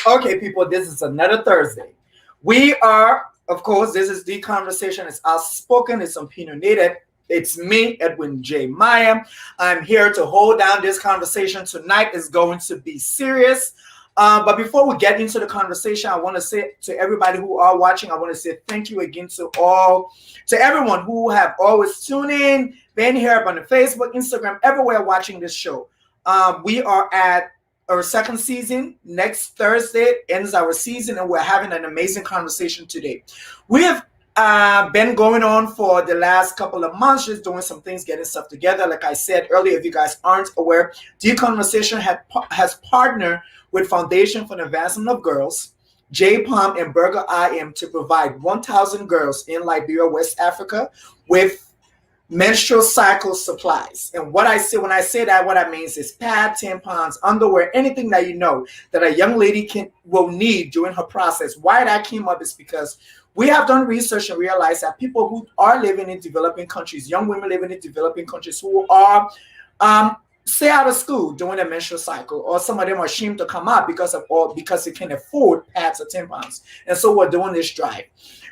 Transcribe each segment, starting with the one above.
Okay, people, this is another Thursday. We are, of course, this is the conversation. It's outspoken, it's opinionated. It's me, Edwin J. Meyer. I'm here to hold down this conversation. Tonight is going to be serious. But before we get into the conversation, I want to say to everybody who are watching, I want to say thank you again to everyone who have always tuned in, been here on the Facebook, Instagram, everywhere watching this show. We are at our second season. Next Thursday ends our season, and we're having an amazing conversation today. We have been going on for the last couple of months, just doing some things, getting stuff together. Like I said earlier, if you guys aren't aware, The Conversation has partnered with Foundation for the Advancement of Girls, J. Palm and Burger IM to provide 1,000 girls in Liberia, West Africa, with menstrual cycle supplies. And what I say when I say that, what I mean is pad, tampons, underwear, anything that you know that a young lady will need during her process. Why that came up is because we have done research and realized that people who are living in developing countries, young women living in developing countries who are stay out of school during the menstrual cycle, or some of them are ashamed to come out because they can afford pads or tampons. And so we're doing this drive.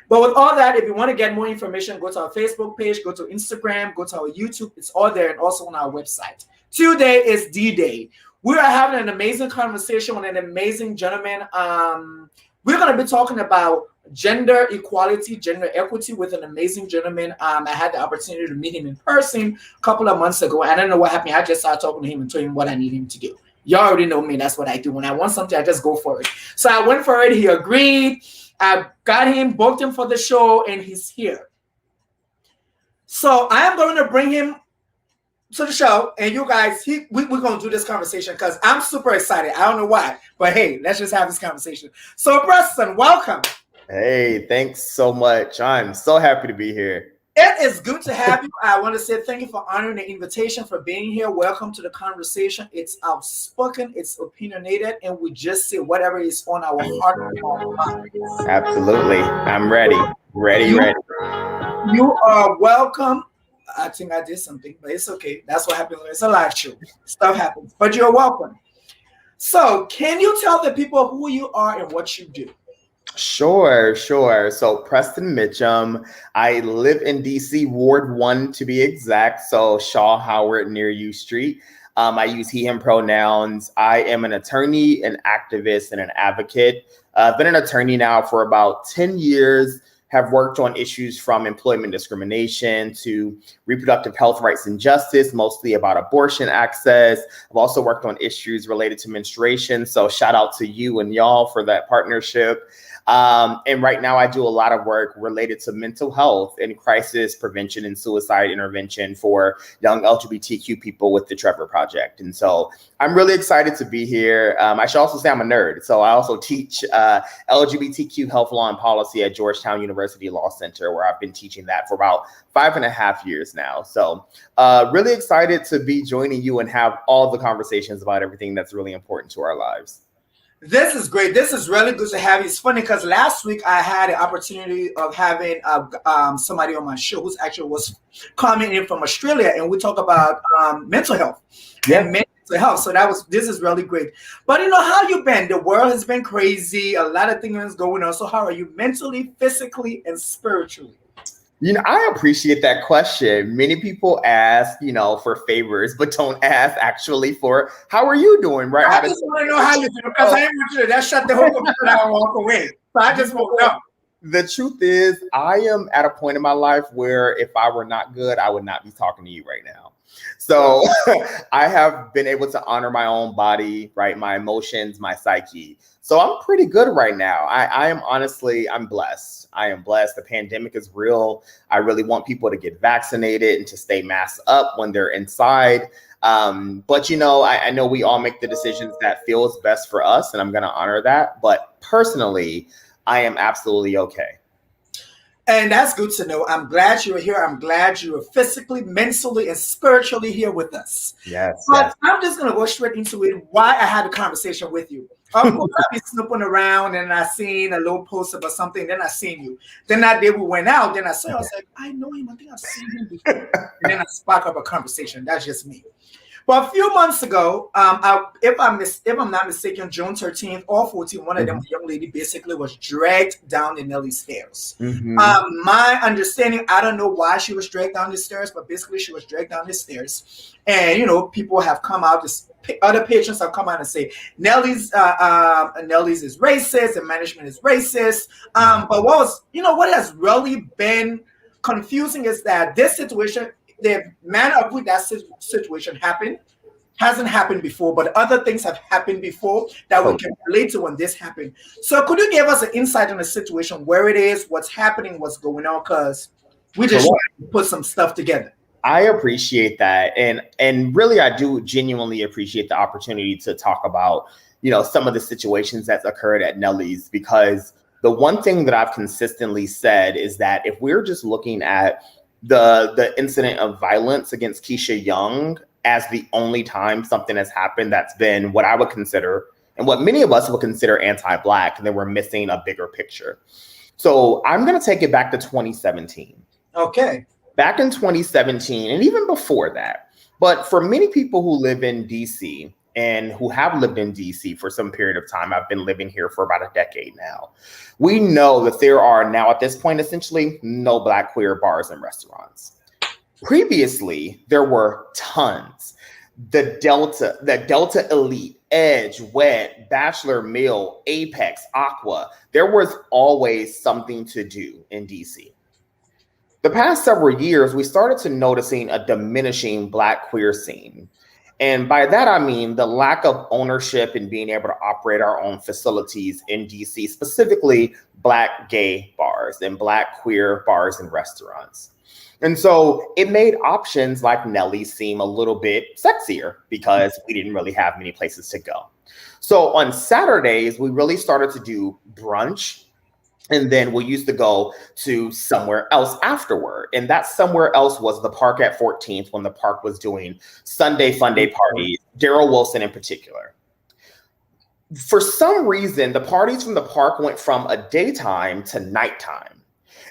But with all that, if you want to get more information, go to our Facebook page, go to Instagram, go to our YouTube. It's all there, and also on our website. Today is D-Day. We are having an amazing conversation with an amazing gentleman. We're going to be talking about gender equality, gender equity with an amazing gentleman. I had the opportunity to meet him in person a couple of months ago. I don't know what happened. I just started talking to him and told him what I need him to do. Y'all already know me. That's what I do. When I want something, I just go for it. So I went for it. He agreed. I got him, booked him for the show, and he's here. So I am going to bring him to the show, and you guys, we're going to do this conversation because I'm super excited. I don't know why, but hey, let's just have this conversation. So Preston, welcome. Hey, thanks so much. I'm so happy to be here. It is good to have you. I want to say thank you for honoring the invitation, for being here. Welcome to the conversation. It's outspoken, it's opinionated, and we just say whatever is on our heart and our mind. Absolutely. I'm ready. Ready. You are welcome. I think I did something, but it's okay. That's what happens when it's a live show. Stuff happens, but you're welcome. So can you tell the people who you are and what you do? Sure. So Preston Mitchum. I live in DC, Ward 1 to be exact. So Shaw Howard near U Street. I use he, him pronouns. I am an attorney, an activist, and an advocate. I've been an attorney now for about 10 years. Have worked on issues from employment discrimination to reproductive health rights and justice, mostly about abortion access. I've also worked on issues related to menstruation. So shout out to you and y'all for that partnership. And right now I do a lot of work related to mental health and crisis prevention and suicide intervention for young LGBTQ people with the Trevor Project. And so I'm really excited to be here. I should also say I'm a nerd. So I also teach LGBTQ health law and policy at Georgetown University Law Center, where I've been teaching that for about 5.5 years now. So really excited to be joining you and have all the conversations about everything that's really important to our lives. This is great. This is really good to have you. It's funny because last week I had the opportunity of having somebody on my show who's actually was coming in from Australia, and we talk about mental health and mental health. So this is really great. But you know, how you been? The world has been crazy. A lot of things going on. So how are you mentally, physically, and spiritually? You know, I appreciate that question. Many people ask, for favors, but don't ask actually for how are you doing, right? I just want to know how you do, because I ain't want you to just shut the whole computer down and walk away. So I just want to know. The truth is, I am at a point in my life where if I were not good, I would not be talking to you right now. So I have been able to honor my own body, right? My emotions, my psyche. So I'm pretty good right now. I'm blessed. I am blessed. The pandemic is real. I really want people to get vaccinated and to stay masked up when they're inside. But I know we all make the decisions that feels best for us, and I'm going to honor that. But personally, I am absolutely okay. And that's good to know. I'm glad you're here. I'm glad you are physically, mentally, and spiritually here with us. Yes. But I'm just going to go straight into it. Why I had a conversation with you. Of course, I've been snooping around and I seen a little post about something. Then I seen you. Then that day we went out. Then I was like, I know him. I think I've seen him before. And then I spark up a conversation. That's just me. But a few months ago, if I'm not mistaken, June 13th or 14th, one of them, a young lady basically was dragged down the Nelly stairs. My understanding, I don't know why she was dragged down the stairs, but basically she was dragged down the stairs. And, people have come out, other patrons have come out and say, Nelly's is racist and management is racist. But what has really been confusing is that this situation, the manner of which that situation happened hasn't happened before, but other things have happened before that we can relate to when this happened. So could you give us an insight on the situation, where it is, what's happening, what's going on? Because we just put some stuff together. I appreciate that. And really, I do genuinely appreciate the opportunity to talk about, some of the situations that's occurred at Nelly's, because the one thing that I've consistently said is that if we're just looking at the incident of violence against Keisha Young as the only time something has happened that's been what I would consider, and what many of us would consider anti-Black, and then we're missing a bigger picture. So I'm going to take it back to 2017. Okay. Back in 2017, and even before that, but for many people who live in DC and who have lived in DC for some period of time, I've been living here for about a decade now, we know that there are now at this point essentially no Black queer bars and restaurants. Previously, there were tons. The Delta Elite, Edge, Wet, Bachelor Mill, Apex, Aqua. There was always something to do in DC. The past several years, we started to noticing a diminishing Black queer scene. And by that, I mean the lack of ownership in being able to operate our own facilities in DC, specifically Black gay bars and Black queer bars and restaurants. And so it made options like Nelly's seem a little bit sexier because we didn't really have many places to go. So on Saturdays, we really started to do brunch. And then we used to go to somewhere else afterward. And that somewhere else was the park at 14th when the park was doing Sunday Fun Day parties, Daryl Wilson in particular. For some reason, the parties from the park went from a daytime to nighttime.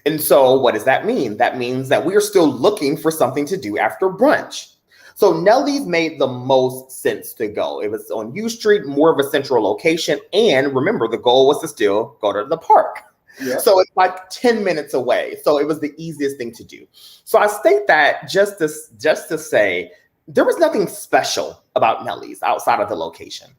And so what does that mean? That means that we are still looking for something to do after brunch. So Nelly's made the most sense to go. It was on U Street, more of a central location. And remember, the goal was to still go to the park. Yep. So it's like 10 minutes away. So it was the easiest thing to do. So I state that just to say there was nothing special about Nelly's outside of the location.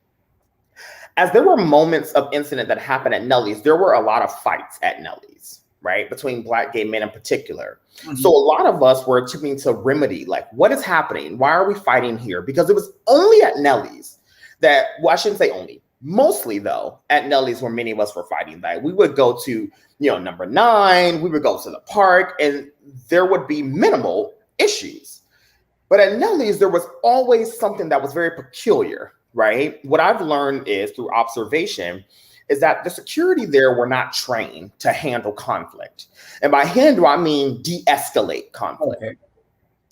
As there were moments of incident that happened at Nelly's, there were a lot of fights at Nelly's, right? Between Black gay men in particular. Mm-hmm. So a lot of us were attempting to remedy, like, what is happening? Why are we fighting here? Because it was only at Nelly's that, well, I shouldn't say only, mostly though, at Nelly's where many of us were fighting that. We would go to, number 9, we would go to the park, and there would be minimal issues. But at Nelly's, there was always something that was very peculiar, right? What I've learned is through observation is that the security there were not trained to handle conflict. And by handle, I mean de-escalate conflict. Okay.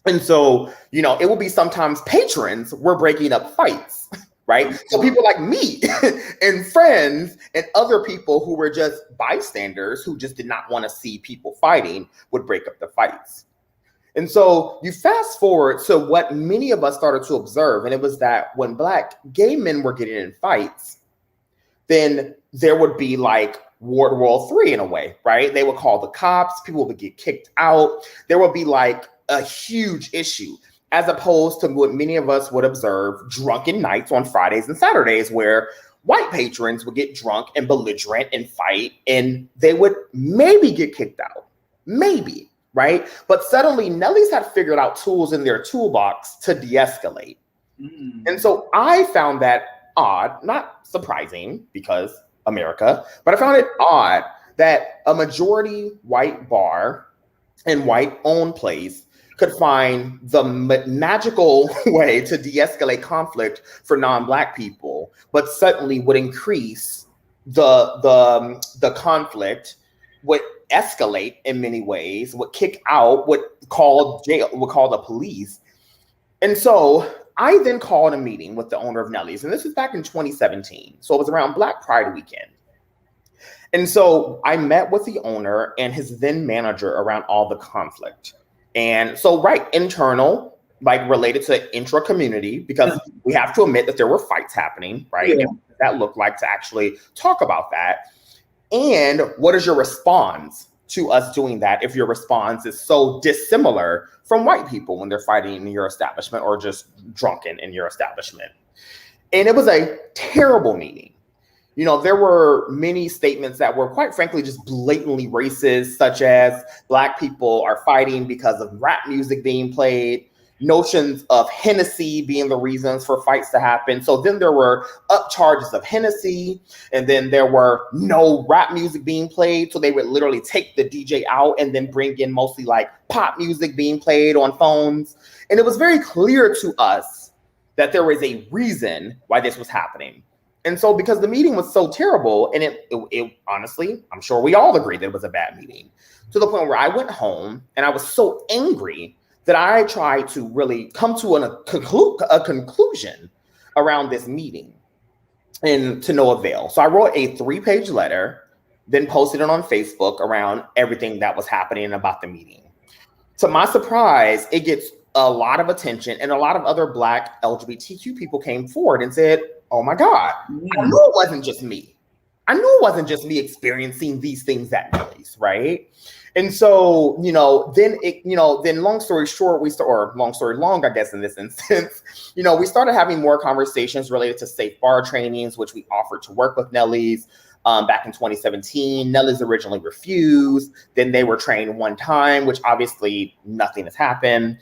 And so, it will be sometimes patrons were breaking up fights, right? So people like me and friends and other people who were just bystanders who just did not want to see people fighting would break up the fights. And so you fast forward to what many of us started to observe, and it was that when Black gay men were getting in fights, then there would be like World War III in a way, right? They would call the cops, people would get kicked out. There would be like a huge issue, as opposed to what many of us would observe drunken nights on Fridays and Saturdays where white patrons would get drunk and belligerent and fight, and they would maybe get kicked out, maybe, right? But suddenly Nelly's had figured out tools in their toolbox to de-escalate. And so I found that odd, not surprising because America, but I found it odd that a majority white bar and white owned place could find the magical way to de-escalate conflict for non-Black people, but suddenly would increase the conflict, would escalate in many ways, would kick out, would call the police. And so I then called a meeting with the owner of Nelly's, and this was back in 2017. So it was around Black Pride weekend. And so I met with the owner and his then manager around all the conflict. And so, internal, like related to intra-community, because we have to admit that there were fights happening, right? Yeah. And what does that look like to actually talk about that? And what is your response to us doing that if your response is so dissimilar from white people when they're fighting in your establishment or just drunken in your establishment? And it was a terrible meeting. You know, there were many statements that were quite frankly just blatantly racist, such as Black people are fighting because of rap music being played, notions of Hennessy being the reasons for fights to happen. So then there were up charges of Hennessy, and then there were no rap music being played. So they would literally take the DJ out and then bring in mostly like pop music being played on phones. And it was very clear to us that there was a reason why this was happening. And so because the meeting was so terrible, and it honestly, I'm sure we all agree that it was a bad meeting, to the point where I went home and I was so angry that I tried to really come to a conclusion around this meeting, and to no avail. So I wrote a 3-page letter, then posted it on Facebook around everything that was happening about the meeting. To my surprise, it gets a lot of attention, and a lot of other Black LGBTQ people came forward and said, oh my God, I knew it wasn't just me. I knew it wasn't just me experiencing these things at Millie's, right? And so, then long story short, long story long, I guess in this instance, we started having more conversations related to safe bar trainings, which we offered to work with Nellie's back in 2017. Nellie's originally refused. Then they were trained one time, which obviously nothing has happened.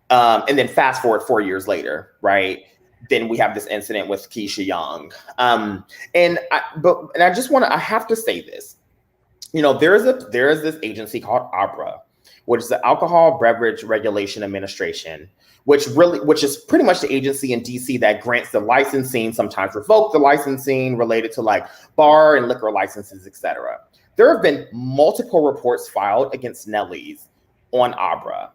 And then fast forward 4 years later, right? Then we have this incident with Keisha Young. And I have to say this. There is this agency called ABRA, which is the Alcohol Beverage Regulation Administration, which is pretty much the agency in DC that grants the licensing, sometimes revoke the licensing related to like bar and liquor licenses, etc. There have been multiple reports filed against Nellie's on ABRA.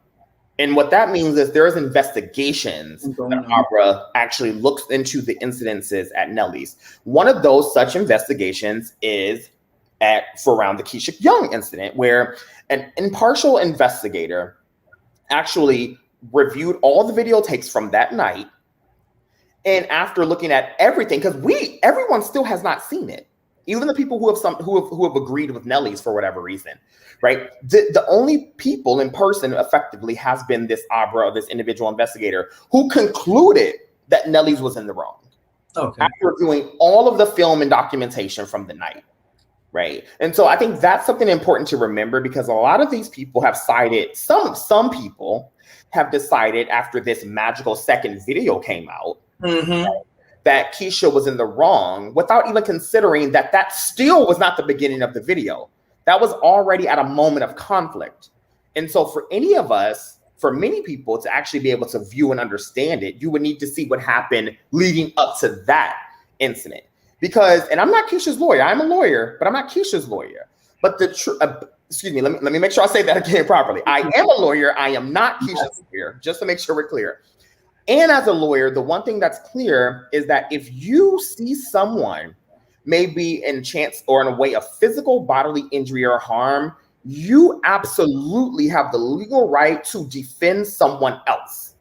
And what that means is there's investigations that ABRA actually looks into the incidences at Nellie's. One of those such investigations is for around the Keisha Young incident, where an impartial investigator actually reviewed all the videotapes from that night. And after looking at everything, because everyone still has not seen it, even the people who have agreed with Nellie's for whatever reason, right? The only people in person effectively has been this ABRA, this individual investigator, who concluded that Nellie's was in the wrong. Okay. After reviewing all of the film and documentation from the night, right? And so I think that's something important to remember, because a lot of these people have cited, some people have decided after this magical second video came out, that Keisha was in the wrong, without even considering that still was not the beginning of the video. That was already at a moment of conflict. And so for many people to actually be able to view and understand it, you would need to see what happened leading up to that incident. And I'm not Keisha's lawyer. I'm a lawyer, but I'm not Keisha's lawyer. But excuse me, let me make sure I say that again properly. I am a lawyer. I am not Keisha's lawyer, just to make sure we're clear. And as a lawyer, the one thing that's clear is that if you see someone maybe in chance or in a way of physical bodily injury or harm, you absolutely have the legal right to defend someone else.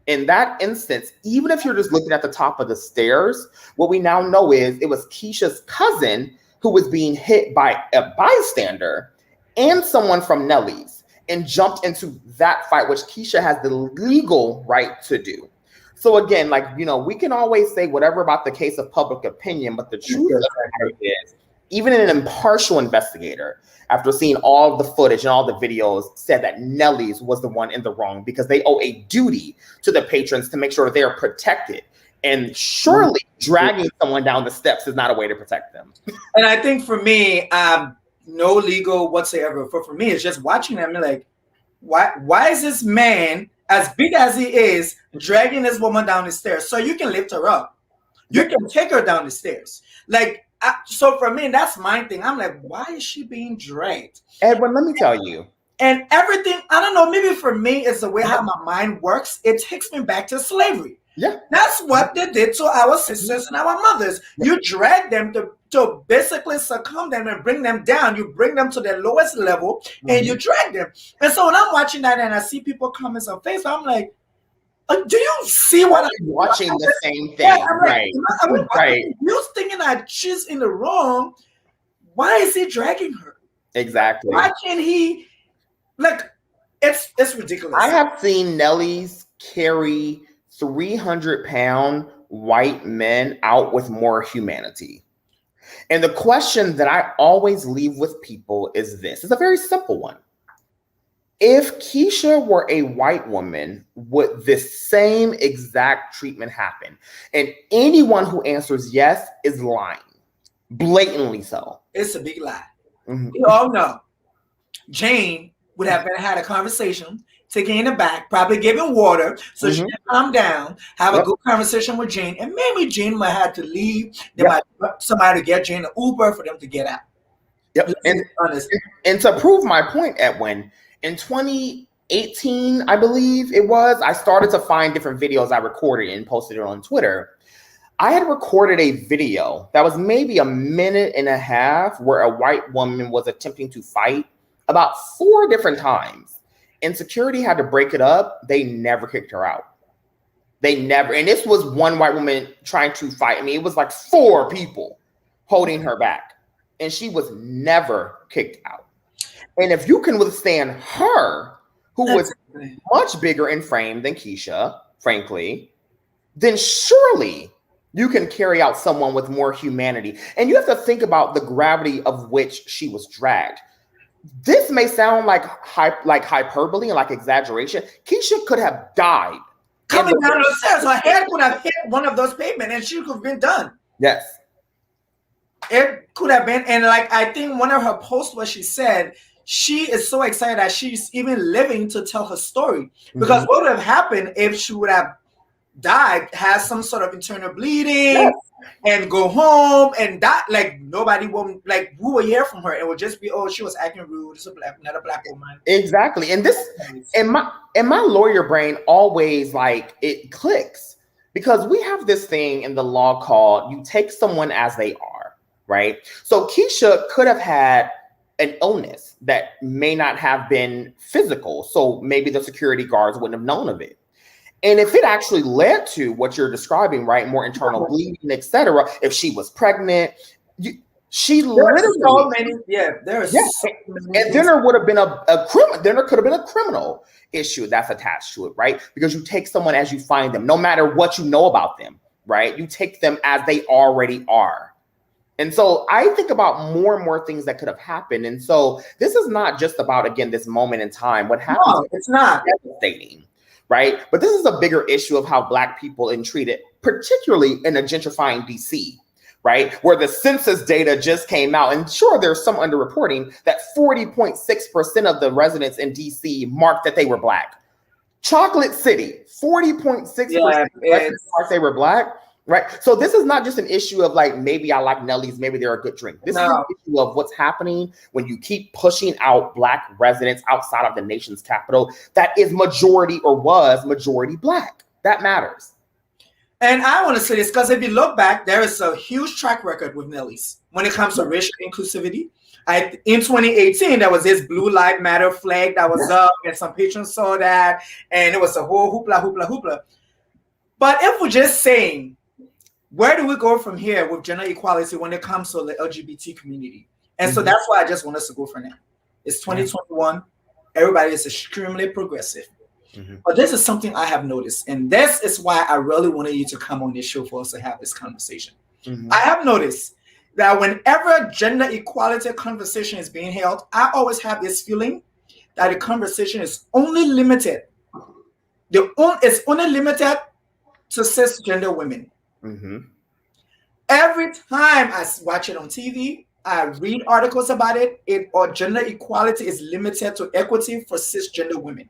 In that instance, even if you're just looking at the top of the stairs, what we now know is it was Keisha's cousin who was being hit by a bystander and someone from Nellie's, and jumped into that fight, which Keisha has the legal right to do. So again, we can always say whatever about the case of public opinion, but the truth of the matter is, even an impartial investigator, after seeing all of the footage and all the videos, said that Nellie's was the one in the wrong, because they owe a duty to the patrons to make sure they are protected. And surely dragging someone down the steps is not a way to protect them. And I think for me, no legal whatsoever. For me, it's just watching them like, why is this man, as big as he is, dragging this woman down the stairs? So you can lift her up. You can take her down the stairs. So for me, that's my thing. I'm like, why is she being dragged? Edwin, let me tell you. And everything, I don't know, maybe for me, it's the way how my mind works. It takes me back to slavery. Yeah. That's what they did to our sisters and our mothers. You drag them to basically succumb them and bring them down. You bring them to their lowest level and you drag them. And so when I'm watching that and I see people comments on Facebook, I'm like, Do you see what I'm watching the same thing? Yeah, I'm like, Right. right. You thinking that she's in the wrong. Why is he dragging her? Exactly. Why can't he? Like, it's ridiculous. I have seen Nellies carry 300-pound white men out with more humanity. And the question that I always leave with people is this. It's a very simple one. If Keisha were a white woman, would this same exact treatment happen? And anyone who answers yes is lying. Blatantly so. It's a big lie. Mm-hmm. We all know Jane would have had a conversation, taking in the back, probably giving water so she can calm down, have a good conversation with Jane, and maybe Jane might have to leave. They might somebody to get Jane an Uber for them to get out. Yep. And to prove my point, Edwin, in 2018, I believe it was, I started to find different videos I recorded and posted it on Twitter. I had recorded a video that was maybe a minute and a half where a white woman was attempting to fight about 4 different times. And security had to break it up. They never kicked her out. They never. And this was one white woman trying to fight. I mean, it was like 4 people holding her back. And she was never kicked out. And if you can withstand her, who was much bigger in frame than Keisha, frankly, then surely you can carry out someone with more humanity. And you have to think about the gravity of which she was dragged. This may sound like hyperbole and like exaggeration. Keisha could have died. Coming down the stairs, her head could have hit one of those pavements and she could have been done. Yes. It could have been. And like, I think one of her posts where she said, she is so excited that she's even living to tell her story. Because what would have happened if she would have died, has some sort of internal bleeding, and go home and die? Like, nobody will, like, we will hear from her. It would just be, oh, she was acting rude. It's another black woman. Exactly. And this, in my lawyer brain, always like it clicks, because we have this thing in the law called you take someone as they are, right? So Keisha could have had an illness that may not have been physical. So maybe the security guards wouldn't have known of it. And if it actually led to what you're describing, right, more internal bleeding, etc., if she was pregnant, she literally so many, there are so many, and then there would have been a criminal. Then there could have been a criminal issue that's attached to it, right? Because you take someone as you find them, no matter what you know about them, right? You take them as they already are. And so I think about more and more things that could have happened. And so this is not just about, again, this moment in time. What happened? No, it's not devastating. Right. But this is a bigger issue of how Black people are treated, particularly in a gentrifying DC, right, where the census data just came out. And sure, there's some underreporting that 40.6% of the residents in DC marked that they were Black. Chocolate City, 40.6% marked they were Black. Right. So this is not just an issue of like, maybe I like Nellies, maybe they're a good drink. This is an issue of what's happening when you keep pushing out Black residents outside of the nation's capital that is majority or was majority Black. That matters. And I want to say this because if you look back, there is a huge track record with Nellies when it comes to racial inclusivity. In 2018, there was this Blue Lives Matter flag that was up, and some patrons saw that, and it was a whole hoopla. But if we're just saying, where do we go from here with gender equality when it comes to the LGBT community? And so that's why I just want us to go for now. It's 2021. Everybody is extremely progressive. But this is something I have noticed. And this is why I really wanted you to come on this show for us to have this conversation. I have noticed that whenever gender equality conversation is being held, I always have this feeling that the conversation is only limited. It's only limited to cisgender women. Every time I watch it on TV, I read articles about it, or gender equality is limited to equity for cisgender women.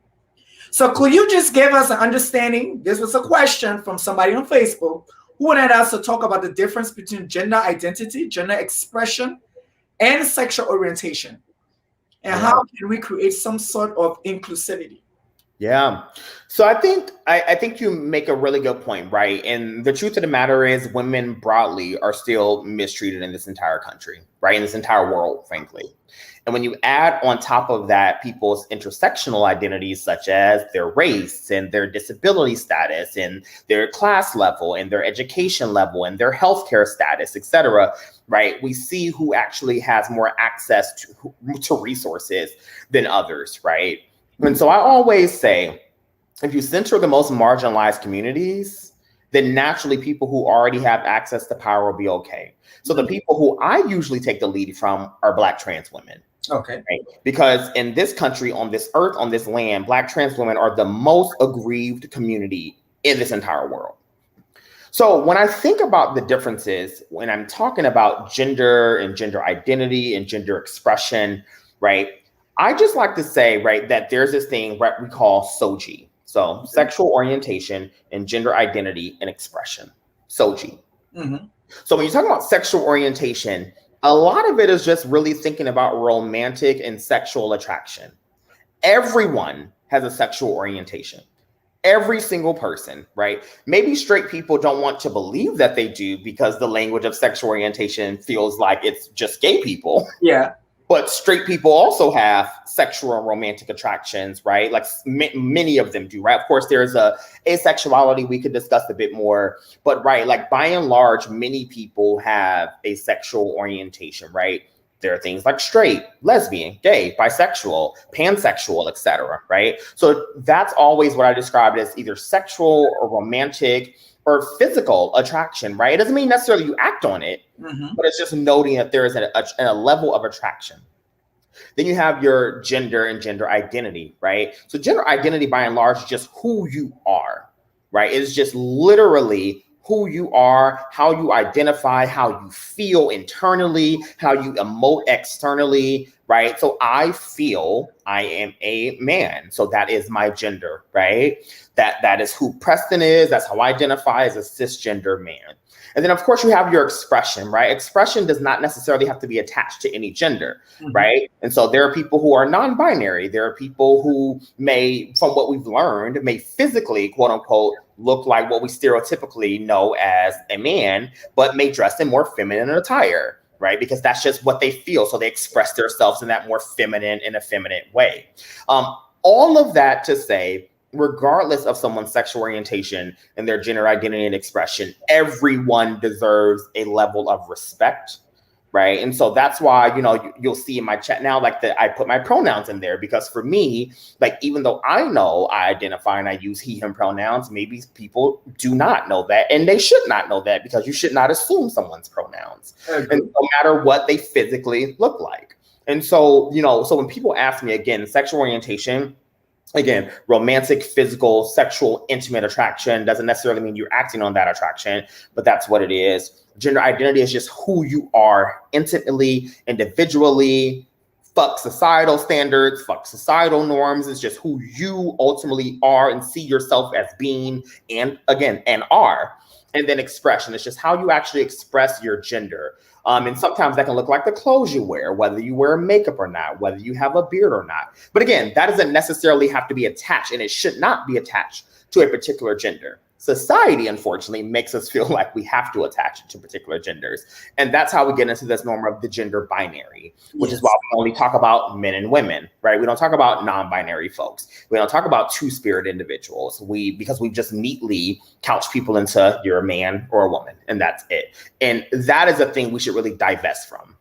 So could you just give us an understanding? This was a question from somebody on Facebook who wanted us to talk about the difference between gender identity, gender expression, and sexual orientation. And how can we create some sort of inclusivity? Yeah. So I think you make a really good point, right? And the truth of the matter is women broadly are still mistreated in this entire country, right? In this entire world, frankly. And when you add on top of that people's intersectional identities, such as their race and their disability status and their class level and their education level and their healthcare status, et cetera, right? We see who actually has more access to resources than others, right? And so I always say, if you center the most marginalized communities, then naturally people who already have access to power will be okay. So the people who I usually take the lead from are Black trans women. Okay. Right? Because in this country, on this earth, on this land, Black trans women are the most aggrieved community in this entire world. So when I think about the differences, when I'm talking about gender and gender identity and gender expression, right? I just like to say, right, that there's this thing what we call SOGI. So sexual orientation and gender identity and expression, SOGI. Mm-hmm. So when you're talking about sexual orientation, a lot of it is just really thinking about romantic and sexual attraction. Everyone has a sexual orientation. Every single person, right? Maybe straight people don't want to believe that they do because the language of sexual orientation feels like it's just gay people. Yeah. But straight people also have sexual and romantic attractions, right? Like many of them do, right? Of course, there's a asexuality we could discuss a bit more, but right, like by and large, many people have a sexual orientation, right? There are things like straight, lesbian, gay, bisexual, pansexual, etc., right? So that's always what I described as either sexual or romantic or physical attraction, right? It doesn't mean necessarily you act on it, but it's just noting that there is a level of attraction. Then you have your gender and gender identity, right? So gender identity, by and large, is just who you are, right? It's just literally who you are, how you identify, how you feel internally, how you emote externally, right? So I feel I am a man. So that is my gender, right? That is who Preston is. That's how I identify as a cisgender man. And then, of course, you have your expression, right? Expression does not necessarily have to be attached to any gender, right? And so there are people who are non-binary. There are people who may, from what we've learned, may physically, quote unquote, look like what we stereotypically know as a man, but may dress in more feminine attire, right? Because that's just what they feel. So they express themselves in that more feminine and effeminate way. All of that to say, regardless of someone's sexual orientation and their gender identity and expression, everyone deserves a level of respect, right? And so that's why, you know, you'll see in my chat now, like that I put my pronouns in there, because for me, like, even though I know I identify and I use he, him pronouns, maybe people do not know that, and they should not know that, because you should not assume someone's pronouns, and no matter what they physically look like. And so, you know, so when people ask me, again, sexual orientation, again, romantic, physical, sexual, intimate attraction doesn't necessarily mean you're acting on that attraction, but that's what it is. Gender identity is just who you are intimately, individually. Fuck societal standards, fuck societal norms. It's just who you ultimately are and see yourself as being, and again, and are. And then expression is just how you actually express your gender. And sometimes that can look like the clothes you wear, whether you wear makeup or not, whether you have a beard or not. But again, that doesn't necessarily have to be attached, and it should not be attached to a particular gender. Society, unfortunately, makes us feel like we have to attach it to particular genders. And that's how we get into this norm of the gender binary, which is why we only talk about men and women, right? We don't talk about non-binary folks. We don't talk about two-spirit individuals. Because we just neatly couch people into you're a man or a woman, and that's it. And that is a thing we should really divest from.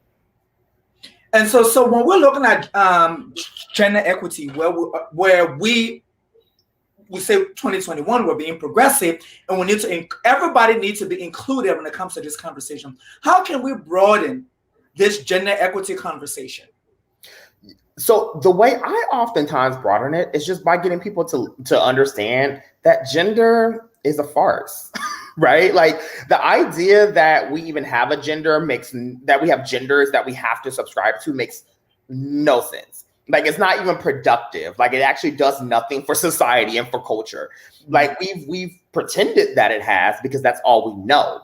And so when we're looking at gender equity, where we say 2021, we're being progressive, and we need to everybody needs to be included when it comes to this conversation. How can we broaden this gender equity conversation? So the way I oftentimes broaden it is just by getting people to understand that gender is a farce, right? Like the idea that we even have a gender that we have genders that we have to subscribe to makes no sense. Like, it's not even productive. Like, it actually does nothing for society and for culture. Like, we've pretended that it has because that's all we know.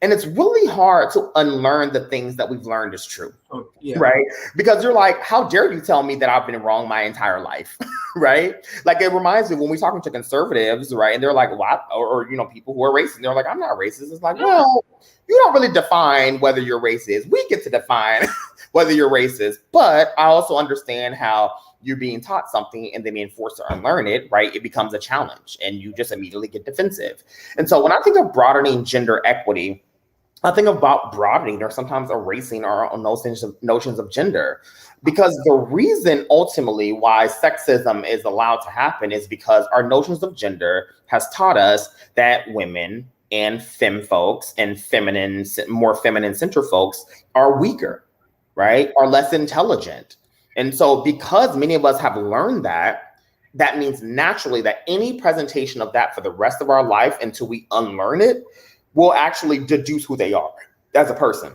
And it's really hard to unlearn the things that we've learned is true, Yeah. right? Because you're like, how dare you tell me that I've been wrong my entire life, right? Like it reminds me when we're talking to conservatives, right? And they're like, what? Or you know, people who are racist, they're like, I'm not racist. It's like, well, you don't really define whether you're racist. We get to define whether you're racist. But I also understand how you're being taught something and then being forced to unlearn it, right? It becomes a challenge and you just immediately get defensive. And so when I think of broadening gender equity, I think about broadening or sometimes erasing our own notions of gender, because the reason ultimately why sexism is allowed to happen is because our notions of gender has taught us that women and femme folks and more feminine center folks are weaker, right? Are less intelligent. And so because many of us have learned that, that means naturally that any presentation of that for the rest of our life until we unlearn it will actually deduce who they are as a person,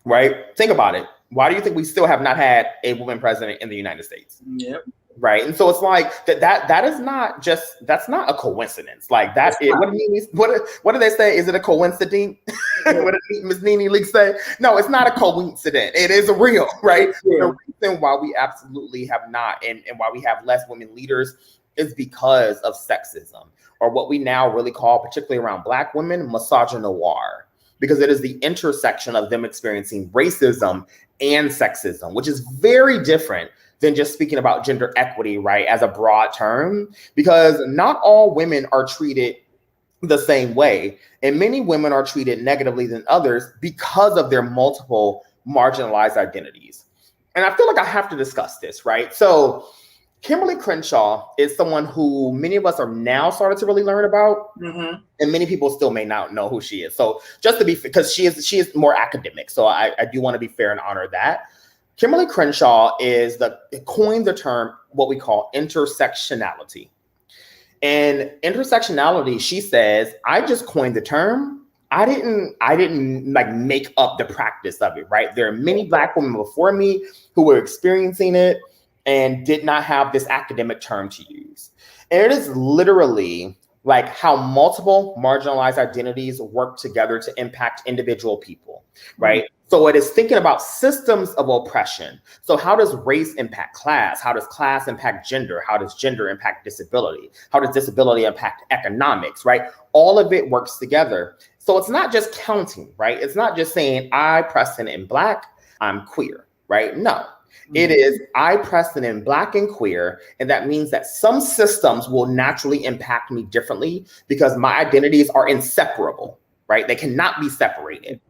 right? Think about it. Why do you think we still have not had a woman president in the United States? Yep. Right. And so it's like that is not just, that's not a coincidence. Like that is, what do they say? Is it a coincidence? What did Ms. Nene Leakes say? No, it's not a coincidence. It is a real, right? Yeah. The reason why we absolutely have not and why we have less women leaders is because of sexism, or what we now really call, particularly around Black women, misogynoir, because it is the intersection of them experiencing racism and sexism, which is very different than just speaking about gender equity, right, as a broad term, because not all women are treated the same way. And many women are treated negatively than others because of their multiple marginalized identities. And I feel like I have to discuss this, right? So Kimberly Crenshaw is someone who many of us are now starting to really learn about, and many people still may not know who she is. So just to be, because she is more academic, so I do want to be fair and honor that. Kimberly Crenshaw coined the term what we call intersectionality. And intersectionality, she says, I just coined the term. I didn't like make up the practice of it, right? There are many Black women before me who were experiencing it and did not have this academic term to use. And it is literally like how multiple marginalized identities work together to impact individual people, right? So it is thinking about systems of oppression. So how does race impact class? How does class impact gender? How does gender impact disability? How does disability impact economics, right? All of it works together. So it's not just counting, right? It's not just saying I, Preston, am Black, I'm queer, right? No. It is I, Preston, am Black and queer, and that means that some systems will naturally impact me differently because my identities are inseparable, right? They cannot be separated.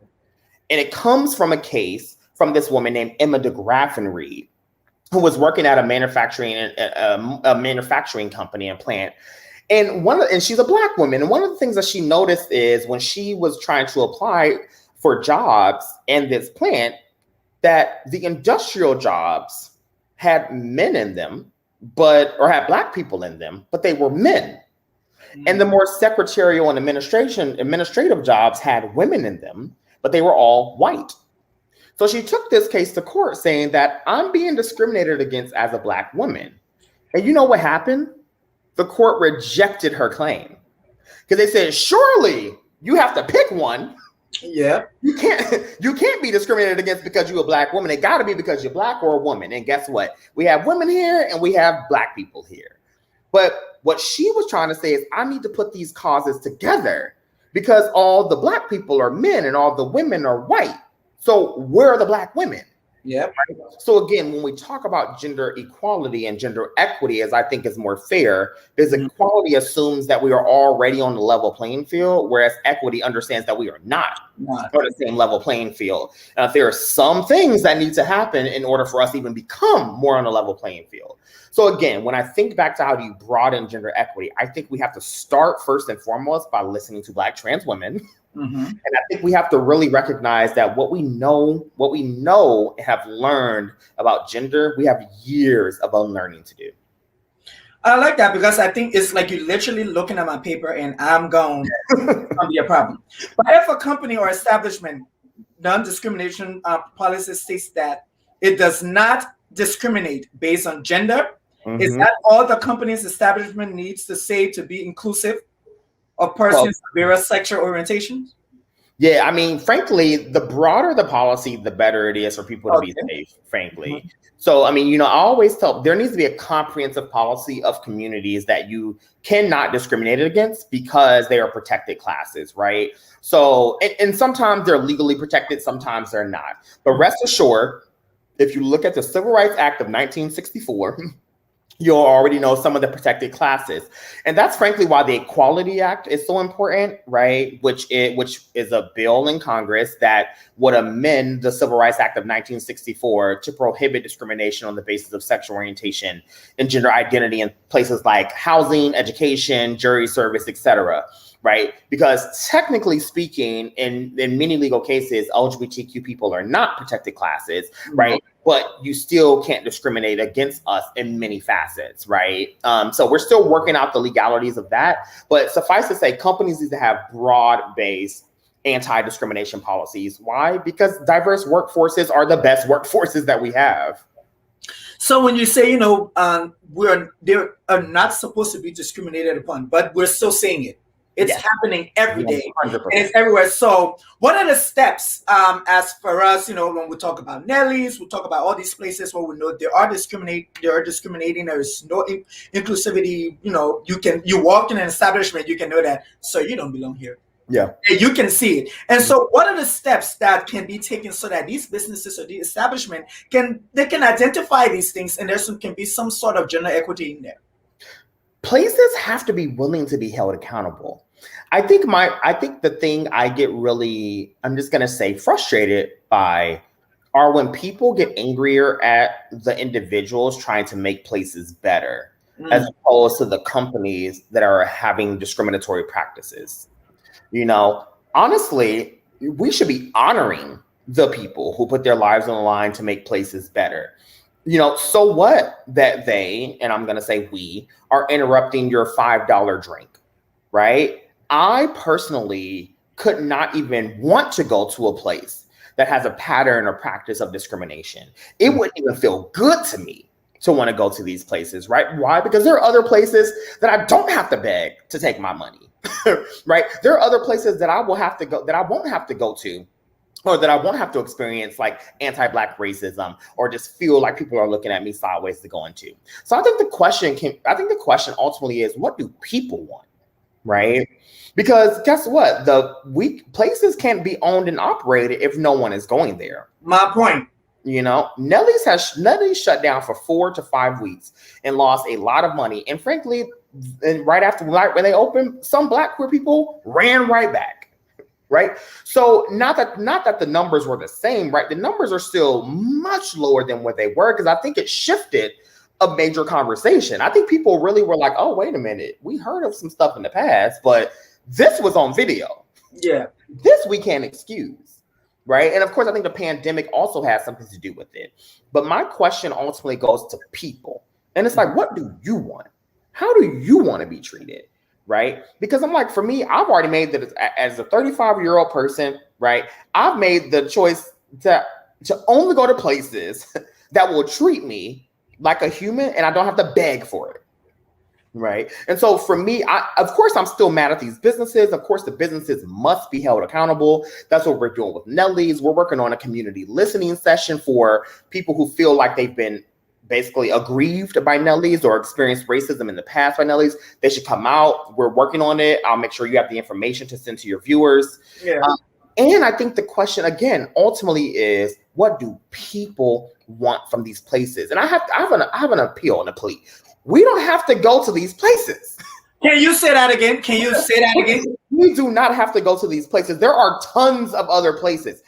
And it comes from a case from this woman named Emma DeGraffenreid, who was working at a manufacturing company and plant. And she's a Black woman. And one of the things that she noticed is when she was trying to apply for jobs in this plant, that the industrial jobs had men in them, or had Black people in them, but they were men. And the more secretarial and administrative jobs had women in them, but they were all white. So she took this case to court saying that I'm being discriminated against as a Black woman. And you know what happened? The court rejected her claim because they said, surely you have to pick one. Yeah. You can't be discriminated against because you're a Black woman. It got to be because you're Black or a woman. And guess what? We have women here and we have Black people here. But what she was trying to say is I need to put these causes together because all the Black people are men and all the women are white. So where are the Black women? Yeah. Right? So again, when we talk about gender equality and gender equity, as I think is more fair, because equality assumes that we are already on the level playing field, whereas equity understands that we are not on the same level playing field. And there are some things that need to happen in order for us to even become more on a level playing field. So again, when I think back to how do you broaden gender equity, I think we have to start first and foremost by listening to Black trans women. And I think we have to really recognize that what we know and have learned about gender, we have years of unlearning to do. I like that because I think it's like you're literally looking at my paper and I'm going to be a problem. But if a company or establishment non-discrimination policy states that it does not discriminate based on gender, is that all the company's establishment needs to say to be inclusive of persons of various sexual orientations? Yeah, I mean, frankly, the broader the policy, the better it is for people to be safe, frankly. So, I mean, I always tell there needs to be a comprehensive policy of communities that you cannot discriminate against because they are protected classes, right? So, and sometimes they're legally protected, sometimes they're not. But rest assured, if you look at the Civil Rights Act of 1964, you'll already know some of the protected classes. And that's frankly why the Equality Act is so important, right? Which is a bill in Congress that would amend the Civil Rights Act of 1964 to prohibit discrimination on the basis of sexual orientation and gender identity in places like housing, education, jury service, etc. Right? Because technically speaking, in many legal cases, LGBTQ people are not protected classes, right? But you still can't discriminate against us in many facets, right? So we're still working out the legalities of that. But suffice to say, companies need to have broad-based anti-discrimination policies. Why? Because diverse workforces are the best workforces that we have. So when you say, they are not supposed to be discriminated upon, but we're still saying it. It's happening every day. 100%. And it's everywhere. So what are the steps as for us, when we talk about Nelly's, we talk about all these places where we know they are discriminating, there's no inclusivity. You walk in an establishment, you can know that, so you don't belong here. Yeah. And you can see it. And so what are the steps that can be taken so that these businesses or the establishment can identify these things and can be some sort of gender equity in there? Places have to be willing to be held accountable. I think the thing I get really, I'm just going to say frustrated by are when people get angrier at the individuals trying to make places better as opposed to the companies that are having discriminatory practices. Honestly, we should be honoring the people who put their lives on the line to make places better. So what that they, and I'm going to say we, are interrupting your $5 drink, right? I personally could not even want to go to a place that has a pattern or practice of discrimination. It wouldn't even feel good to me to want to go to these places, right? Why? Because there are other places that I don't have to beg to take my money, right? There are other places that I will have to go, that I won't have to go to, or that I won't have to experience like anti-Black racism or just feel like people are looking at me sideways to go into. So I think the question ultimately is, what do people want, right? Because guess what? The weak places can't be owned and operated if no one is going there. My point. Nelly's shut down for 4 to 5 weeks and lost a lot of money. And frankly, right when they opened, some Black queer people ran right back. Right. So not that the numbers were the same, right? The numbers are still much lower than what they were, because I think it shifted a major conversation. I think people really were like, oh, wait a minute. We heard of some stuff in the past, but this was on video. Yeah. This we can't excuse. Right. And of course, I think the pandemic also has something to do with it. But my question ultimately goes to people. And it's like, what do you want? How do you want to be treated? Right? Because I'm like, for me, I've already made that as a 35-year-old person, right? I've made the choice to only go to places that will treat me like a human and I don't have to beg for it. Right. And so for me, of course, I'm still mad at these businesses. Of course, the businesses must be held accountable. That's what we're doing with Nelly's. We're working on a community listening session for people who feel like they've been basically aggrieved by Nelly's or experienced racism in the past by Nelly's. They should come out. We're working on it. I'll make sure you have the information to send to your viewers. Yeah. And I think the question, again, ultimately is, what do people want from these places? And I have an appeal and a plea. We don't have to go to these places. Can you say that again? We do not have to go to these places. There are tons of other places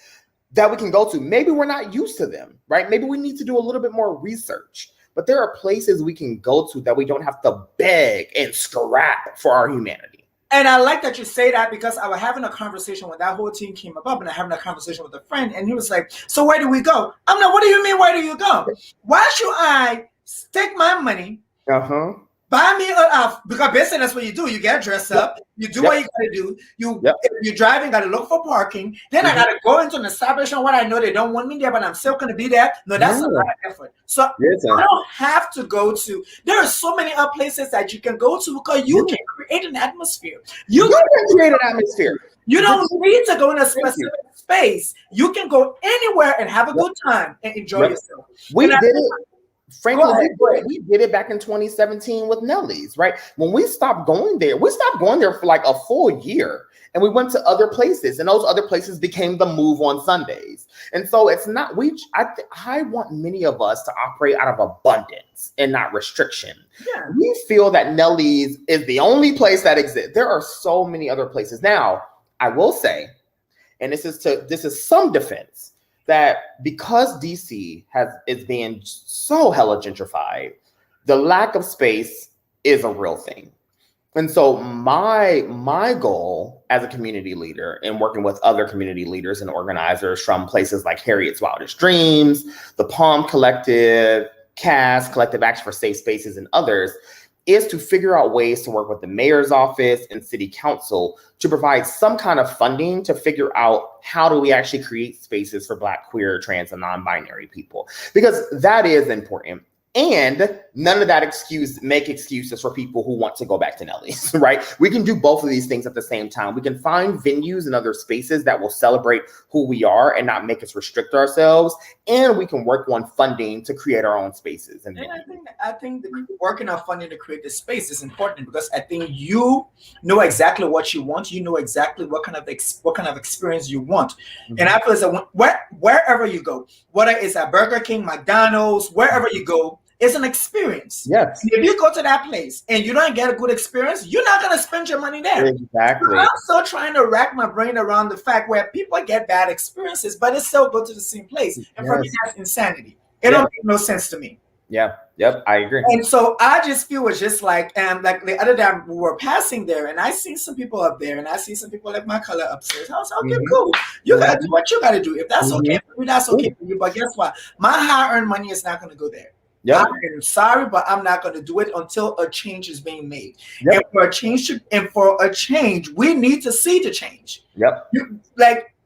that we can go to. Maybe we're not used to them, right? Maybe we need to do a little bit more research. But there are places we can go to that we don't have to beg and scrap for our humanity. And I like that you say that, because I was having a conversation when that whole team came up, and I having a conversation with a friend, and he was like, so where do we go? I'm like, what do you mean, where do you go? Why should I stake my money Buy me an outfit, because basically that's what you do. You get dressed up, you do what you gotta do. If you're driving, gotta look for parking. Then I gotta go into an establishment when I know they don't want me there, but I'm still gonna be there. No, that's a lot of effort. So I don't have to go to. There are so many other places that you can go to because you can create an atmosphere. You can create an atmosphere. You don't need to go in a specific space. You can go anywhere and have a good time and enjoy yourself. We did it. Frankly, we did it back in 2017 with Nellie's, right? When we stopped going there for like a full year, and we went to other places, and those other places became the move on Sundays. And so it's not, I want many of us to operate out of abundance and not restriction. Yeah. We feel that Nellie's is the only place that exists. There are so many other places. Now, I will say, and this is some defense, that because DC is being so hella gentrified, the lack of space is a real thing. And so my goal as a community leader and working with other community leaders and organizers from places like Harriet's Wildest Dreams, the Palm Collective, CAS, Collective Action for Safe Spaces, and others, is to figure out ways to work with the mayor's office and city council to provide some kind of funding to figure out how do we actually create spaces for Black, queer, trans, and non-binary people, because that is important. And none of that make excuses for people who want to go back to Nellie's, right? We can do both of these things at the same time. We can find venues and other spaces that will celebrate who we are and not make us restrict ourselves. And we can work on funding to create our own spaces. And I think working on funding to create the space is important, because I think you know exactly what you want. You know exactly what kind of experience you want. Mm-hmm. And I feel that wherever you go, whether it's at Burger King, McDonald's, wherever you go, it's an experience. Yes. If you go to that place and you don't get a good experience, you're not going to spend your money there. Exactly. So I'm still trying to rack my brain around the fact where people get bad experiences, but they still go to the same place. And for me, that's insanity. It don't make no sense to me. Yeah. Yep. I agree. And so I just feel it's just like the other day we were passing there, and I see some people up there, and I see some people like my color upstairs. I was like, okay, cool. You got to do what you got to do. If that's okay for you, that's okay for you. But guess what? My hard-earned money is not going to go there. Yep. I'm sorry, but I'm not going to do it until a change is being made. Yep. And for a change, we need to see the change. Yep.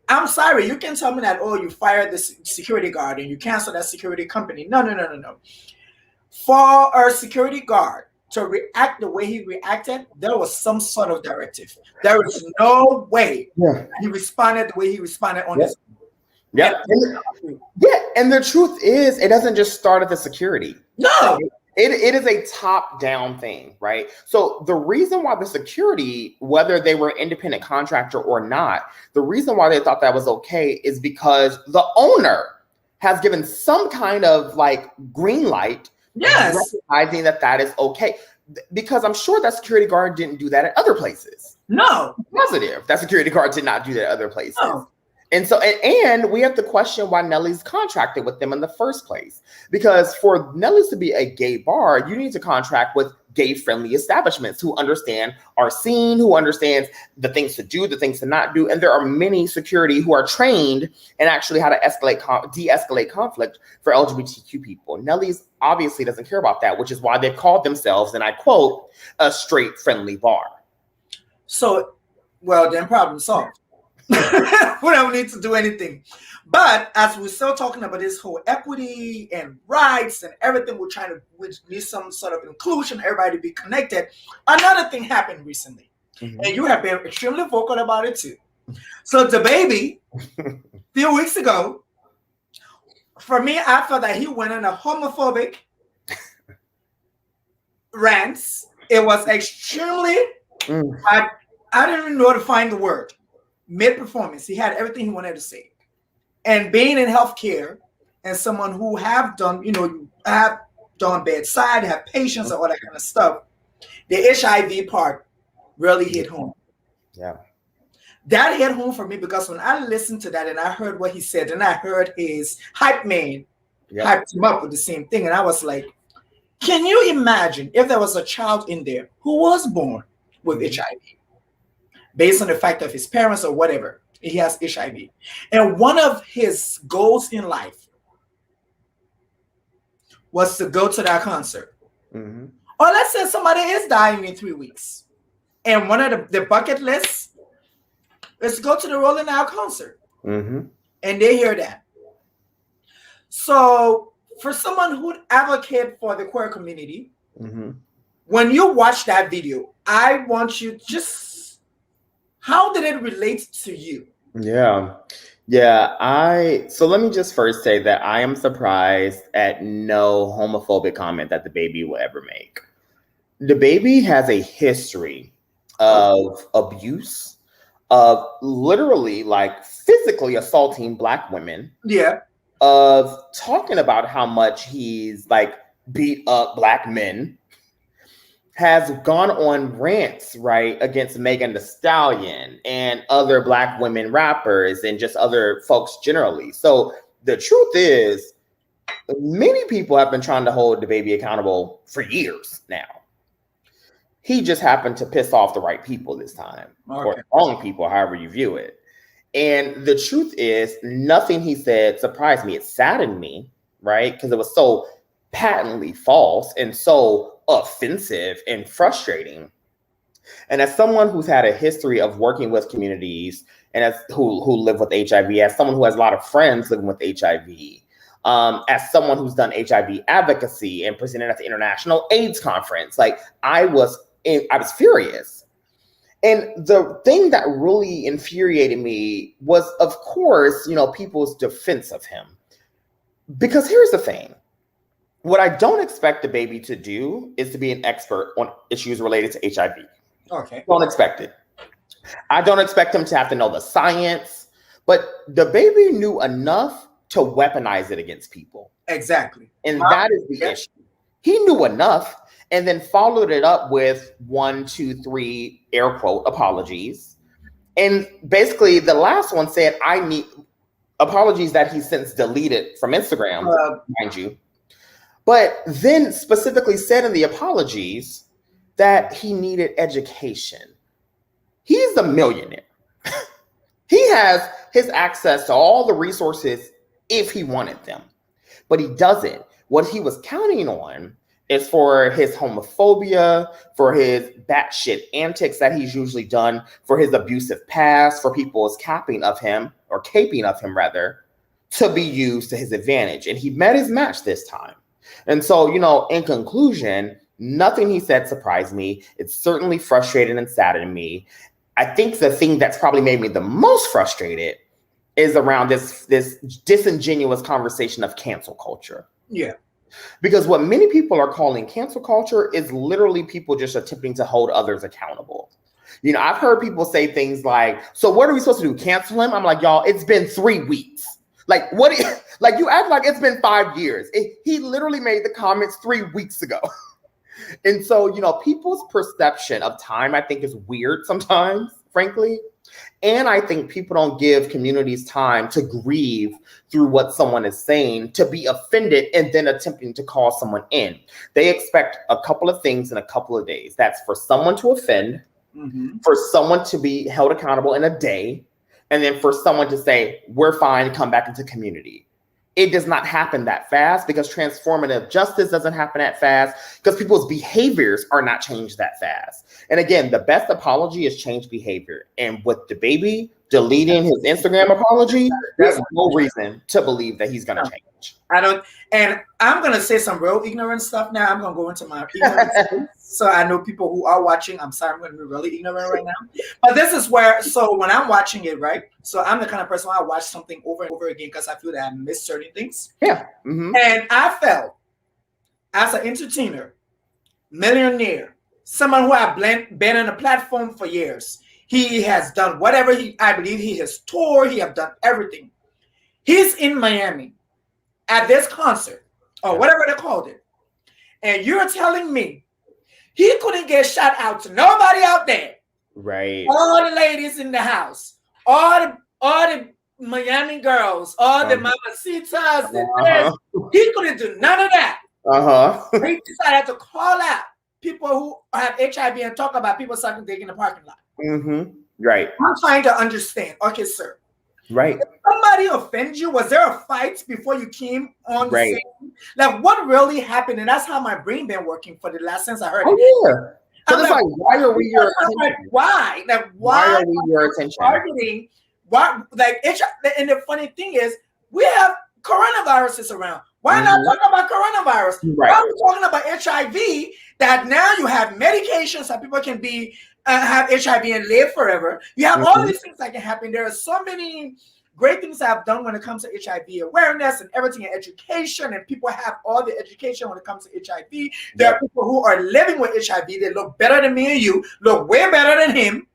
I'm sorry, you can tell me that, you fired the security guard and you canceled that security company. No. For our security guard to react the way he reacted, there was some sort of directive. There is no way he responded the way he responded on this. Yeah. And the truth is, it doesn't just start at the security. No. It is a top-down thing, right? So the reason why the security, whether they were an independent contractor or not, the reason why they thought that was okay is because the owner has given some kind of green light, recognizing that is okay. Because I'm sure that security guard didn't do that at other places. No. Positive. That security guard did not do that at other places. No. And so, and we have to question why Nellie's contracted with them in the first place. Because for Nellie's to be a gay bar, you need to contract with gay-friendly establishments who understand our scene, who understands the things to do, the things to not do. And there are many security who are trained in actually how to de-escalate conflict for LGBTQ people. Nellie's obviously doesn't care about that, which is why they've called themselves, and I quote, a straight, friendly bar. So, then problem solved. We don't need to do anything. But as we're still talking about this whole equity and rights and everything, we need some sort of inclusion, everybody to be connected. Another thing happened recently, and you have been extremely vocal about it too. So the baby, a few weeks ago, for me, I felt that he went on a homophobic rants. It was extremely, I didn't even know how to find the word. Mid-performance, he had everything he wanted to say. And being in healthcare and someone who have done bedside, have patients and all that kind of stuff, the HIV part really hit home. Yeah. That hit home for me because when I listened to that and I heard what he said, and I heard his hype man hyped him up with the same thing, and I was like, can you imagine if there was a child in there who was born with HIV? Based on the fact of his parents or whatever, he has HIV. And one of his goals in life was to go to that concert. Or let's say somebody is dying in 3 weeks. And one of the bucket lists is to go to the Rolling Loud concert. Mm-hmm. And they hear that. So for someone who would advocate for the queer community, Mm-hmm. when you watch that video, I want you just, how did it relate to you? Yeah. So let me just first say that I am surprised at no homophobic comment that the baby will ever make. The baby has a history of abuse, of literally like physically assaulting Black women. Yeah. Of talking about how much he's like beat up Black men, has gone on rants, right, against Megan Thee Stallion and other Black women rappers and just other folks generally. So the truth is, many people have been trying to hold the baby accountable for years now. He just happened to piss off the right people this time, or the wrong people, however you view it. And the truth is, nothing he said surprised me. It saddened me, right? Because it was so patently false and so offensive and frustrating. And as someone who's had a history of working with communities and as who live with HIV, as someone who has a lot of friends living with HIV, as someone who's done HIV advocacy and presented at the International AIDS Conference, like I was furious. And the thing that really infuriated me was, of course, people's defense of him. Because here's the thing. What I don't expect the baby to do is to be an expert on issues related to HIV. Okay. Don't expect it. I don't expect him to have to know the science, but the baby knew enough to weaponize it against people. Exactly. And that is the issue. He knew enough and then followed it up with 1, 2, 3, air quote, apologies. And basically the last one said, I need apologies that he since deleted from Instagram, mind you. But then specifically said in the apologies that he needed education. He's a millionaire. He has his access to all the resources if he wanted them, but he doesn't. What he was counting on is for his homophobia, for his batshit antics that he's usually done, for his abusive past, for people's caping of him rather, to be used to his advantage. And he met his match this time. And so, in conclusion, nothing he said surprised me. It certainly frustrated and saddened me. I think the thing that's probably made me the most frustrated is around this disingenuous conversation of cancel culture. Yeah. Because what many people are calling cancel culture is literally people just attempting to hold others accountable. I've heard people say things like, so what are we supposed to do? Cancel him? I'm like, y'all, it's been 3 weeks. Like, what? Like, you act like it's been 5 years. He literally made the comments 3 weeks ago. And so, people's perception of time, I think, is weird sometimes, frankly. And I think people don't give communities time to grieve through what someone is saying, to be offended and then attempting to call someone in. They expect a couple of things in a couple of days. That's for someone to offend, for someone to be held accountable in a day, and then for someone to say, we're fine, come back into community. It does not happen that fast because transformative justice doesn't happen that fast because people's behaviors are not changed that fast. And again, the best apology is change behavior. And with the baby deleting his Instagram apology, there's no reason to believe that he's going to change. And I'm going to say some real ignorant stuff now. I'm going to go into my ignorance. So I know people who are watching, I'm sorry, I'm going to be really ignorant right now. But this is where, so when I'm watching it, right? So I'm the kind of person I watch something over and over again because I feel that I missed certain things. Yeah. And I felt as an entertainer, millionaire, someone who have been on a platform for years, he has done whatever I believe he has toured, he have done everything. He's in Miami at this concert or whatever they called it. And you're telling me he couldn't get shout out to nobody out there. Right. All the ladies in the house, all the Miami girls, all the mamacitas, he couldn't do none of that. He decided to call out people who have HIV and talk about people sucking dick in the parking lot. Right. I'm trying to understand. Okay, sir. Right. Did somebody offend you? Was there a fight before you came on the Right. scene? Like, what really happened? And that's how my brain been working for the last since I heard it. Oh yeah. Because it's like, why are we your attention? Like, why? Like, why are we your attention? Targeting? Why? Like, and the funny thing is, we have coronaviruses around. Why not talk about coronavirus? Right. Why are we talking about HIV? That now you have medications that people can be have HIV and live forever. You have all these things that can happen. There are so many great things I've done when it comes to HIV awareness and everything, and education, and people have all the education when it comes to HIV. There are people who are living with HIV. They look better than me and you, look way better than him.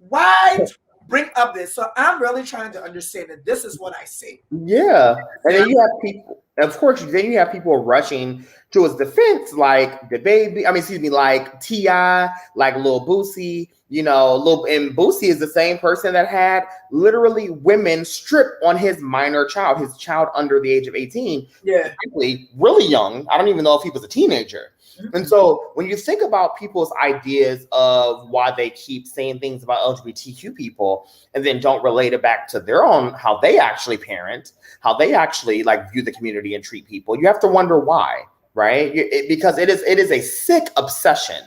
Why bring up this? So I'm really trying to understand that this is what I see. Yeah. And then you have people, of course, then you have people rushing to his defense, like like T.I., like Lil Boosie, and Boosie is the same person that had literally women strip on his minor child, his child under the age of 18. Yeah. Really young. I don't even know if he was a teenager. And so when you think about people's ideas of why they keep saying things about LGBTQ people and then don't relate it back to their own, how they actually parent, how they actually view the community and treat people, you have to wonder why, right? Because it is a sick obsession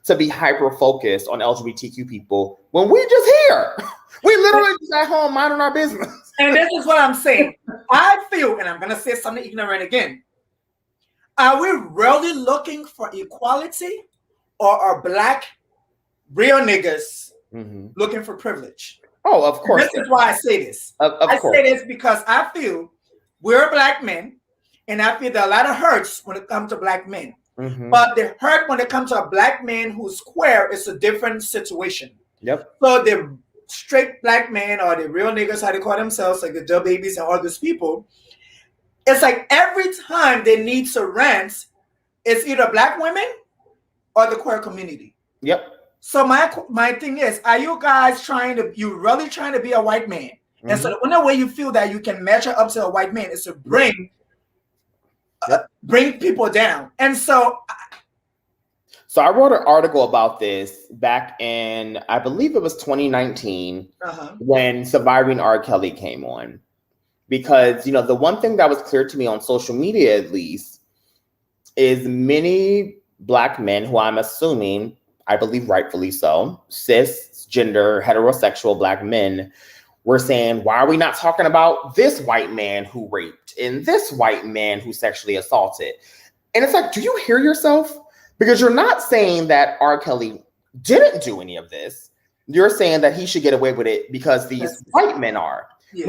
to be hyper-focused on LGBTQ people when we just here. We literally just at home minding our business. And this is what I'm saying. I feel, and I'm going to say something ignorant again, are we really looking for equality, or are Black real niggas looking for privilege? Oh, of course. This is why I say this. I say this because I feel we're Black men, and I feel there are a lot of hurts when it comes to Black men. But the hurt when it comes to a Black man who's queer is a different situation. Yep. So the straight Black man, or the real niggas, how they call themselves, like the Dub Babies and all these people, it's like every time they need to rant, it's either Black women or the queer community. Yep. So my thing is, are you guys you really trying to be a white man? And so the only way you feel that you can measure up to a white man is to bring people down. And so I wrote an article about this back in, I believe it was 2019, when Surviving R. Kelly came on. Because, the one thing that was clear to me on social media, at least, is many Black men who I'm assuming, I believe rightfully so, cisgender, heterosexual Black men, were saying, why are we not talking about this white man who raped and this white man who sexually assaulted? And it's like, do you hear yourself? Because you're not saying that R. Kelly didn't do any of this. You're saying that he should get away with it because these white men are. Yeah.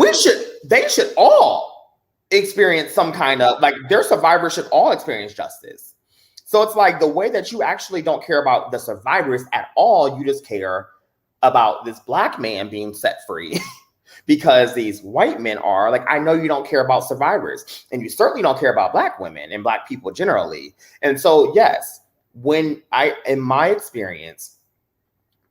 They should all experience some kind of, their survivors should all experience justice. So it's like the way that you actually don't care about the survivors at all, you just care about this Black man being set free because these white men are. I know you don't care about survivors, and you certainly don't care about Black women and Black people generally. And so, yes, in my experience,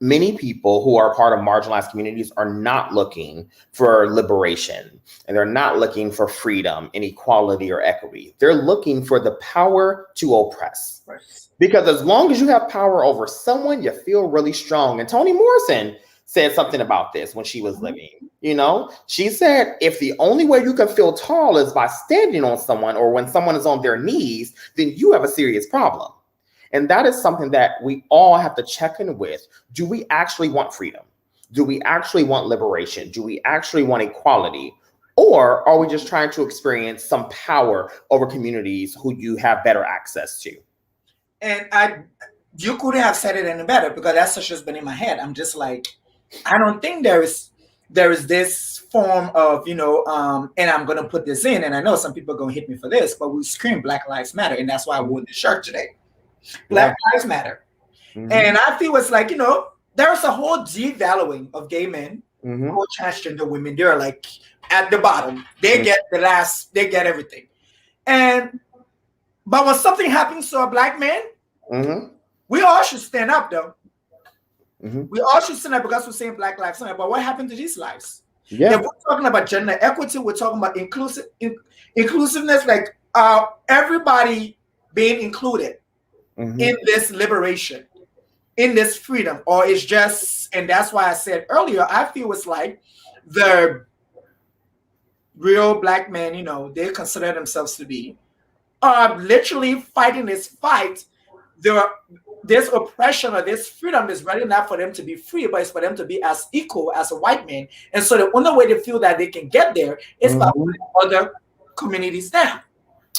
many people who are part of marginalized communities are not looking for liberation, and they're not looking for freedom and equality or equity. They're looking for the power to oppress. Right. Because as long as you have power over someone, you feel really strong. And Toni Morrison said something about this when she was living. She said, if the only way you can feel tall is by standing on someone or when someone is on their knees, then you have a serious problem. And that is something that we all have to check in with. Do we actually want freedom? Do we actually want liberation? Do we actually want equality? Or are we just trying to experience some power over communities who you have better access to? And you couldn't have said it any better, because that's just been in my head. I'm just like, I don't think there is this form of, and I'm going to put this in, and I know some people are going to hit me for this, but we scream Black Lives Matter. And that's why I wore the shirt today. Black Lives Matter. And I feel it's like, there's a whole devaluing of gay men or transgender women. They're like at the bottom. They get they get everything. But when something happens to a Black man, we all should stand up, though. We all should stand up because we're saying Black Lives Matter. But what happened to these lives? Yeah. If we're talking about gender equity, we're talking about inclusiveness, everybody being included in this liberation, in this freedom, or it's just, and that's why I said earlier, I feel it's like the real black men, you know, they consider themselves to be, are literally fighting this fight. This oppression or this freedom is really not for them to be free, but it's for them to be as equal as a white man. And so the only way they feel that they can get there is by putting other communities down.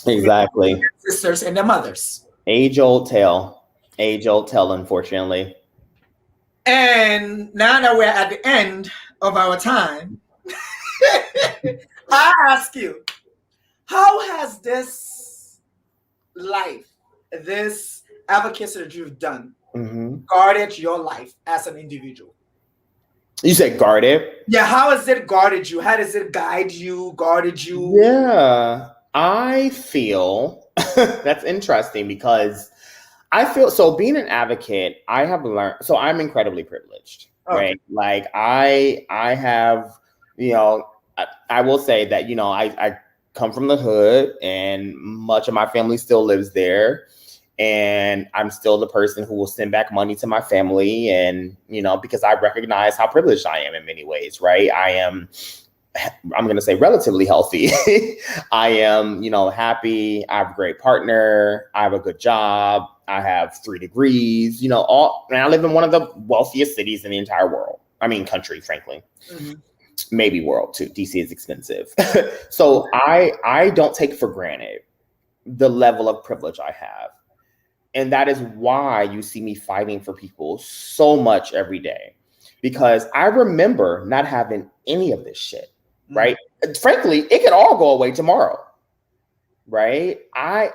Exactly. Their sisters and their mothers. Age old tale. Age old tale, unfortunately. And now that we're at the end of our time, I ask you, how has this life, this advocacy that you've done, guarded your life as an individual? You said guarded? Yeah, how has it guarded you? How does it guide you, guarded you? Yeah, I feel that's interesting because I feel so being an advocate, I have learned, so I'm incredibly privileged, right? Like I have, you know, I will say that, you know, I come from the hood and much of my family still lives there. And I'm still the person who will send back money to my family. And, you know, because I recognize how privileged I am in many ways, right? I'm going to say relatively healthy. I am, you know, happy. I have a great partner. I have a good job. I have 3 degrees, you know, and I live in one of the wealthiest cities in the entire world. I mean, country, frankly. Maybe world too. DC is expensive. So I don't take for granted the level of privilege I have. And that is why you see me fighting for people so much every day, because I remember not having any of this shit, right? Frankly, it could all go away tomorrow, right? I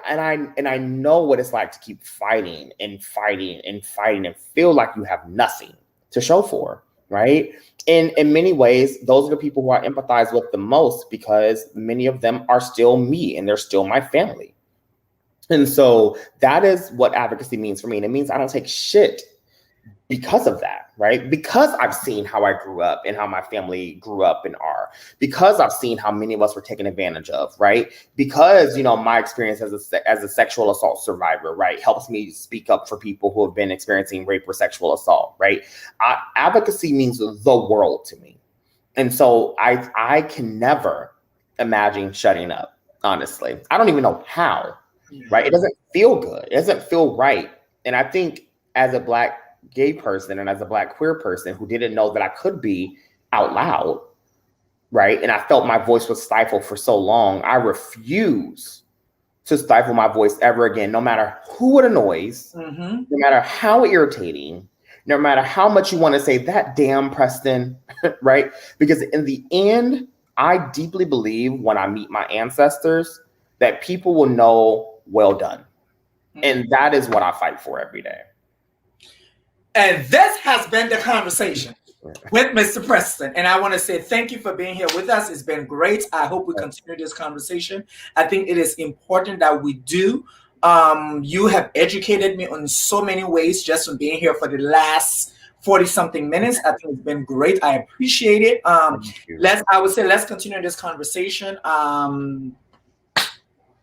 know what it's like to keep fighting and fighting and fighting and feel like you have nothing to show for, right? And in many ways, those are the people who I empathize with the most, because many of them are still me and they're still my family. And so that is what advocacy means for me. And it means I don't take shit because of that, right? Because I've seen how I grew up and how my family grew up and are, because I've seen how many of us were taken advantage of, right? Because, you know, my experience as a sexual assault survivor, right, helps me speak up for people who have been experiencing rape or sexual assault, right? Advocacy means the world to me. And so I can never imagine shutting up, honestly. I don't even know how. Right? It doesn't feel good. It doesn't feel right. And I think as a Black gay person and as a Black queer person who didn't know that I could be out loud, right? And I felt my voice was stifled for so long. I refuse to stifle my voice ever again, no matter who it annoys, no matter how irritating, no matter how much you want to say that damn Preston, right? Because in the end, I deeply believe when I meet my ancestors that people will know, well done. And that is what I fight for every day. And this has been the conversation with Mr. Preston. And I want to say thank you for being here with us. It's been great. I hope we continue this conversation. I think it is important that we do. You have educated me on so many ways just from being here for the last 40-something minutes. I think it's been great. I appreciate it. Let's continue this conversation.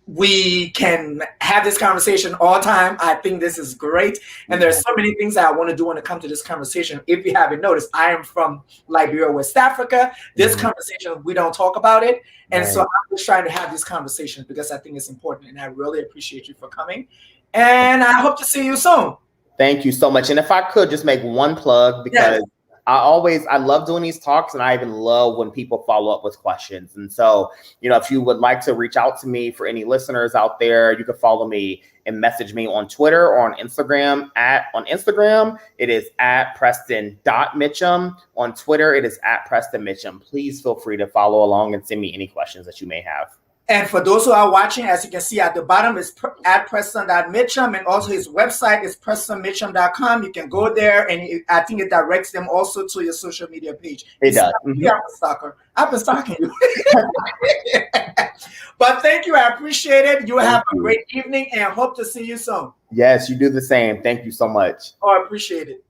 We can have this conversation all the time. I think this is great. And there's so many things that I want to do when it comes to this conversation. If you haven't noticed, I am from Liberia, West Africa. This conversation, we don't talk about it. And so I'm just trying to have these conversations because I think it's important. And I really appreciate you for coming. And I hope to see you soon. Thank you so much. And if I could just make one plug, because I love doing these talks, and I even love when people follow up with questions. And so, you know, if you would like to reach out to me, for any listeners out there, you can follow me and message me on Twitter or on Instagram. On Instagram, it is at Preston.Mitchum. On Twitter, it is at Preston Mitchum. Please feel free to follow along and send me any questions that you may have. And for those who are watching, as you can see at the bottom, is at Preston.Mitchum, and also his website is PrestonMitchum.com. You can go there, and I think it directs them also to your social media page. It does. I'm a stalker. I've been stalking you. But thank you. I appreciate it. You have a great evening, and hope to see you soon. Yes, you do the same. Thank you so much. Oh, I appreciate it.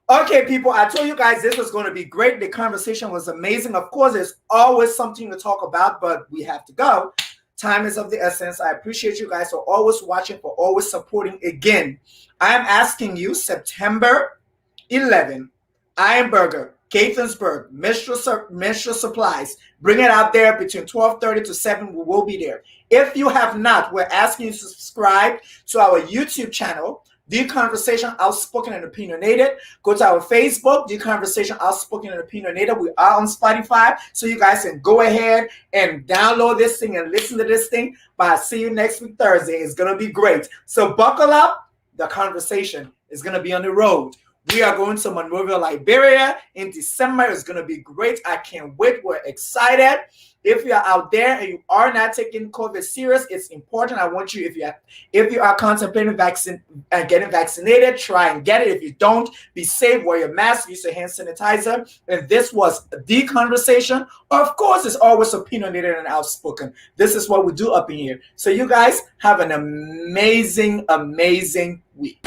Okay, people, I told you guys this was going to be great. The conversation was amazing. Of course, there's always something to talk about, but we have to go. Time is of the essence. I appreciate you guys for always watching, for always supporting. Again, I am asking you, September 11, Iron Burger, Catonsburg, menstrual supplies. Bring it out there between 12:30 to 7. We will be there. If you have not, we're asking you to subscribe to our YouTube channel, The Conversation Outspoken and Opinionated. Go to our Facebook, The Conversation Outspoken and Opinionated. We are on Spotify, so you guys can go ahead and download this thing and listen to this thing. But I'll see you next week, Thursday. It's going to be great. So buckle up. The conversation is going to be on the road. We are going to Monrovia, Liberia in December. It's going to be great. I can't wait. We're excited. If you are out there and you are not taking COVID serious, it's important. I want you, if you are contemplating getting vaccinated, try and get it. If you don't, be safe, wear your mask, use your hand sanitizer. And this was The Conversation. Of course, it's always opinionated and outspoken. This is what we do up in here. So you guys have an amazing, amazing week.